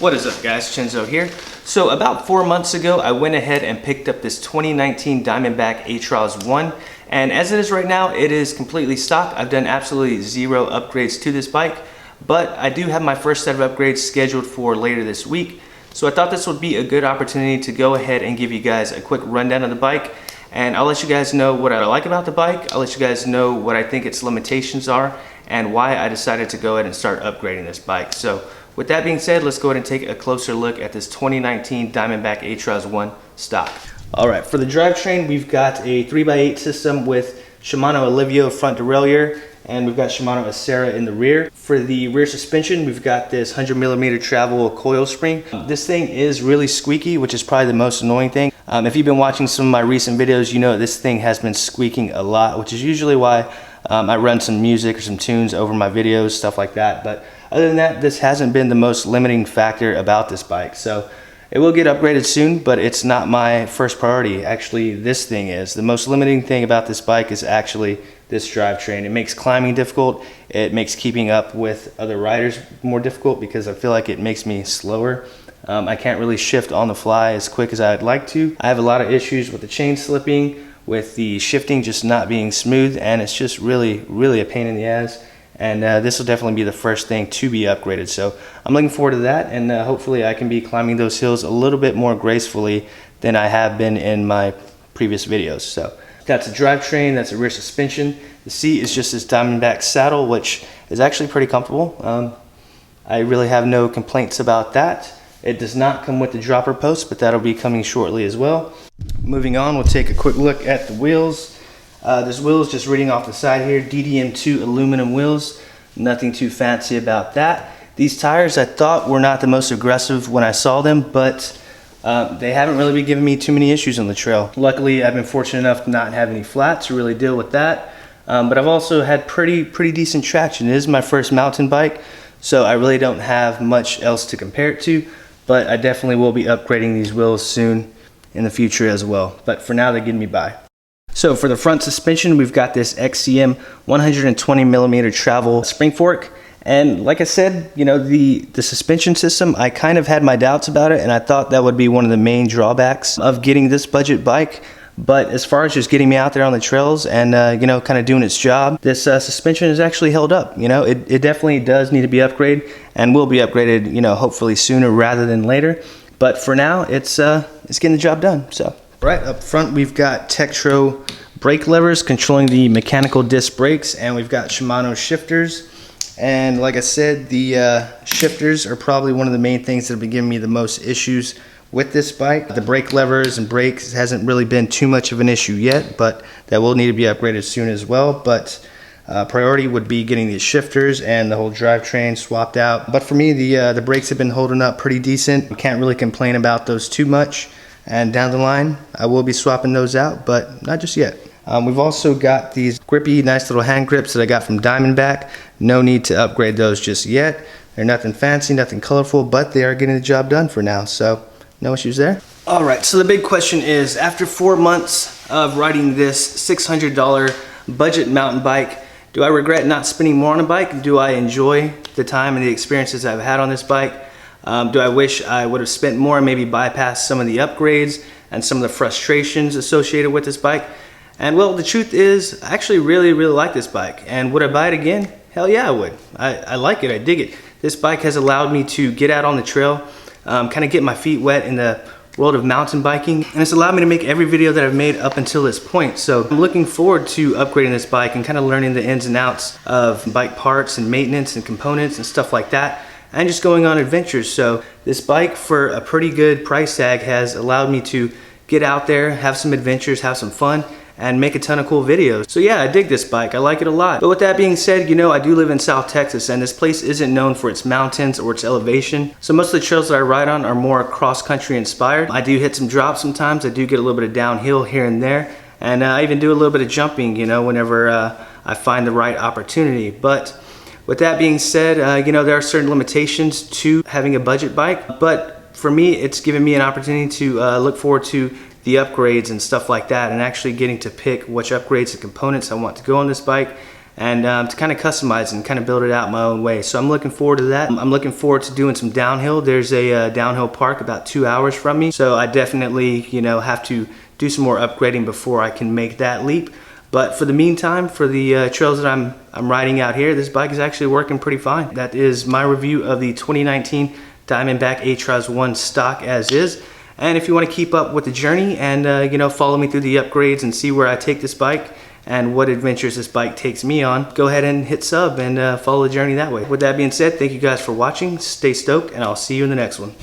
What is up guys, Chenzo here. So about 4 months ago, I went ahead and picked up this 2019 Diamondback Atroz 1. And as it is right now, it is completely stock. I've done absolutely zero upgrades to this bike, but I do have my first set of upgrades scheduled for later this week. So I thought this would be a good opportunity to go ahead and give you guys a quick rundown of the bike. And I'll let you guys know what I like about the bike. I'll let you guys know what I think its limitations are and why I decided to go ahead and start upgrading this bike. So with that being said, let's go ahead and take a closer look at this 2019 Diamondback Atroz 1 stock. All right, for the drivetrain, we've got a 3x8 system with Shimano Alivio front derailleur, and we've got Shimano Acera in the rear. For the rear suspension, we've got this 100mm travel coil spring. This thing is really squeaky, which is probably the most annoying thing. If you've been watching some of my recent videos, you know this thing has been squeaking a lot, which is usually why I run some music or some tunes over my videos, stuff like that. But other than that, this hasn't been the most limiting factor about this bike. So it will get upgraded soon, but it's not my first priority. Actually, this thing is. The most limiting thing about this bike is actually this drivetrain. It makes climbing difficult. It makes keeping up with other riders more difficult because I feel like it makes me slower. I can't really shift on the fly as quick as I'd like to. I have a lot of issues with the chain slipping, with the shifting just not being smooth, and it's just really a pain in the ass. And this will definitely be the first thing to be upgraded. So I'm looking forward to that, and hopefully I can be climbing those hills a little bit more gracefully than I have been in my previous videos. So that's a drivetrain, that's a rear suspension. The seat is just this Diamondback saddle, which is actually pretty comfortable. I really have no complaints about that. It does not come with the dropper post, but that'll be coming shortly as well. Moving on, we'll take a quick look at the wheels. This wheel is just reading off the side here, DDM2 aluminum wheels. Nothing too fancy about that. These tires I thought were not the most aggressive when I saw them, but they haven't really been giving me too many issues on the trail. Luckily, I've been fortunate enough to not have any flats to really deal with that. But I've also had pretty decent traction. It is my first mountain bike, so I really don't have much else to compare it to, but I definitely will be upgrading these wheels soon in the future as well. But for now, they get me by. So for the front suspension, we've got this XCM 120mm travel spring fork. And like I said, you know, the suspension system, I kind of had my doubts about it, and I thought that would be one of the main drawbacks of getting this budget bike. But as far as just getting me out there on the trails and, you know, kind of doing its job, this suspension has actually held up. You know, it definitely does need to be upgraded, and will be upgraded, you know, hopefully sooner rather than later. But for now, it's getting the job done, so. Right up front, we've got Tektro brake levers controlling the mechanical disc brakes, and we've got Shimano shifters. And like I said, the shifters are probably one of the main things that have been giving me the most issues with this bike. The brake levers and brakes hasn't really been too much of an issue yet, but that will need to be upgraded soon as well. But priority would be getting these shifters and the whole drivetrain swapped out. But for me, the brakes have been holding up pretty decent. You can't really complain about those too much. And down the line, I will be swapping those out, but not just yet. We've also got these grippy, nice little hand grips that I got from Diamondback. No need to upgrade those just yet. They're nothing fancy, nothing colorful, but they are getting the job done for now, so no issues there. All right, so the big question is, after 4 months of riding this $600 budget mountain bike, do I regret not spending more on a bike? Do I enjoy the time and the experiences I've had on this bike? Do I wish I would have spent more and maybe bypassed some of the upgrades and some of the frustrations associated with this bike? And well, the truth is, I actually really like this bike. And would I buy it again? Hell yeah, I would. I like it, I dig it. This bike has allowed me to get out on the trail, kind of get my feet wet in the world of mountain biking. And it's allowed me to make every video that I've made up until this point. So I'm looking forward to upgrading this bike and kind of learning the ins and outs of bike parts and maintenance and components and stuff like that, and just going on adventures. So this bike, for a pretty good price tag, has allowed me to get out there, have some adventures, have some fun, and make a ton of cool videos. So yeah, I dig this bike, I like it a lot. But with that being said, you know, I do live in South Texas, and this place isn't known for its mountains or its elevation. So most of the trails that I ride on are more cross-country inspired. I do hit some drops sometimes, I do get a little bit of downhill here and there, and I even do a little bit of jumping, you know, whenever I find the right opportunity. But with that being said, you know, there are certain limitations to having a budget bike, but for me, it's given me an opportunity to look forward to the upgrades and stuff like that, and actually getting to pick which upgrades and components I want to go on this bike, and to kind of customize and kind of build it out my own way. So I'm looking forward to that. I'm looking forward to doing some downhill. There's a downhill park about 2 hours from me, so I definitely, you know, have to do some more upgrading before I can make that leap. But for the meantime, for the trails that I'm riding out here, this bike is actually working pretty fine. That is my review of the 2019 Diamondback Atroz 1 stock as is. And if you want to keep up with the journey and you know, follow me through the upgrades and see where I take this bike and what adventures this bike takes me on, go ahead and hit sub and follow the journey that way. With that being said, thank you guys for watching. Stay stoked, and I'll see you in the next one.